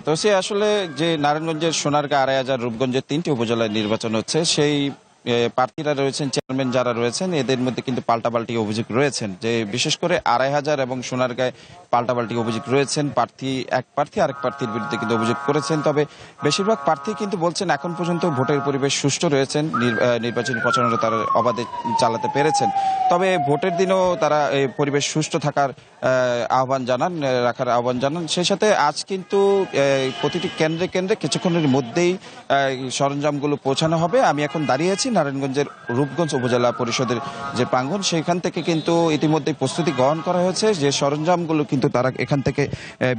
তো সে আসলে যে নারায়ণগঞ্জের সোনারগাঁ, আড়াইহাজার, রূপগঞ্জের ৩টি উপজেলায় নির্বাচন হচ্ছে, সেই প্রার্থীরা রয়েছেন, চেয়ারম্যান যারা রয়েছেন, এদের মধ্যে কিন্তু পাল্টাপাল্টি অভিযোগ রয়েছেন, যে বিশেষ করে আড়াইহাজার এবং সোনারগাঁয় পাল্টাপাল্টি অভিযোগ রয়েছেন। এক প্রার্থী আরেক প্রার্থীর বিরুদ্ধে কিন্তু অভিযোগ করেছেন। তবে বেশিরভাগ প্রার্থী কিন্তু বলছেন এখন পর্যন্ত ভোটের পরিবেশ সুষ্ঠু রয়েছেন, নির্বাচনী প্রচারণা তারা অবাধে চালাতে পেরেছেন। তবে ভোটের দিনও তারা এই পরিবেশ সুষ্ঠু থাকার রাখার আহ্বান জানান। সেই সাথে আজ কিন্তু প্রতিটি কেন্দ্রে কেন্দ্রে কিছুক্ষণের মধ্যেই সরঞ্জামগুলো পৌঁছানো হবে। আমি এখন দাঁড়িয়ে আছি নারায়ণগঞ্জের রূপগঞ্জ উপজেলা পরিষদের যে প্রাঙ্গণ, সেখান থেকে কিন্তু ইতিমধ্যে প্রস্তুতি গ্রহণ করা হয়েছে, যে সরঞ্জামগুলো কিন্তু তারা এখান থেকে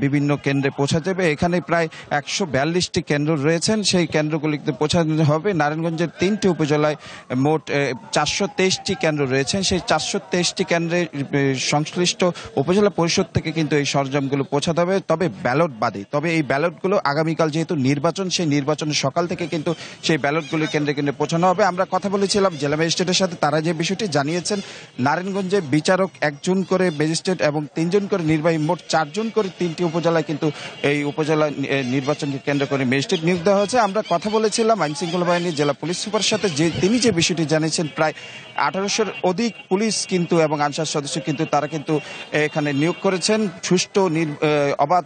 বিভিন্ন কেন্দ্রে পৌঁছা দেবে। এখানে প্রায় 142টি কেন্দ্র রয়েছেন, সেই কেন্দ্রগুলিতে পৌঁছানো হবে। নারায়ণগঞ্জের 3টি উপজেলায় মোট 423টি কেন্দ্র রয়েছেন। সেই 423টি কেন্দ্রের সংশ্লিষ্ট উপজেলা পরিষদ থেকে কিন্তু এই সরঞ্জামগুলো পৌঁছাতে হবে, তবে ব্যালট বাদে। তবে এই ব্যালটগুলো আগামীকাল যেহেতু নির্বাচন, সেই নির্বাচনের সকাল থেকে কিন্তু সেই ব্যালটগুলো কেন্দ্রে কেন্দ্রে পৌঁছানো হবে। আমরা কথা বলেছিলাম জেলা ম্যাজিস্ট্রেটের সাথে, তারা যে বিষয়টি জানিয়েছেন, নারায়ণগঞ্জে বিচারক 1জন করে ম্যাজিস্ট্রেট এবং 3জন করে নির্বাহী, মোট 4জন করে 3টি উপজেলায় কিন্তু এই উপজেলা নির্বাচনকে কেন্দ্র করে ম্যাজিস্ট্রেট নিয়োগ দেওয়া হয়েছে। আমরা কথা বলেছিলাম আইন শৃঙ্খলা বাহিনীর জেলা পুলিশ সুপারের সাথে, তিনি যে বিষয়টি জানিয়েছেন, প্রায় 1800-র অধিক পুলিশ কিন্তু এবং আনসার সদস্য কিন্তু তারা কিন্তু এখানে নিয়োগ করেছেন সুষ্ঠু অবাধ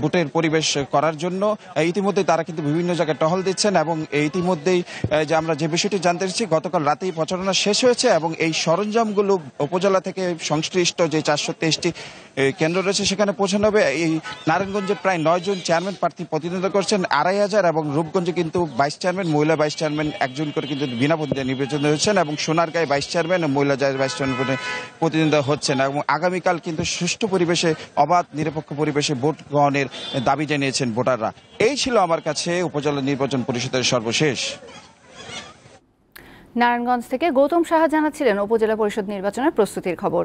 ভোটের পরিবেশ করার জন্য। ইতিমধ্যে তারা কিন্তু বিভিন্ন জায়গায় টহল দিচ্ছেন এবং ইতিমধ্যেই যে আমরা যে বিষয়টি জানতে পেরেছি, গতকাল রাতেই প্রচারণা শেষ হয়েছে এবং এই সরঞ্জামগুলো উপজেলা থেকে সংশ্লিষ্ট যে 423টি কেন্দ্র রয়েছে সেখানে পৌঁছানো হবে। এই নারায়ণগঞ্জে প্রায় 9 জন চেয়ারম্যান প্রার্থী প্রতিদ্বন্দ্বিতা করছেন, আড়াইহাজার এবং রূপগঞ্জে কিন্তু 22 চেয়ারম্যান, মহিলা 22 চেয়ারম্যান 1জন করে কিন্তু বিনা প্রতিদ্বন্দ্বিতায় নির্বাচিত হচ্ছেন এবং সোনারগাঁয়ে 22 চেয়ারম্যান ও মহিলা 22 চেয়ারম্যান প্রতিদ্বন্দ্বিতা হচ্ছেন। এবং আগামীকাল কিন্তু সুষ্ঠু পরিবেশে, অবাধ নিরপেক্ষ পরিবেশে ভোট গ্রহণের দাবি জানিয়েছেন ভোটাররা। এই ছিল আমার কাছে উপজেলা নির্বাচন পরিষদের সর্বশেষ। নারায়ণগঞ্জ থেকে গৌতম সাহা জানাচ্ছিলেন উপজেলা পরিষদ নির্বাচনের প্রস্তুতির খবর।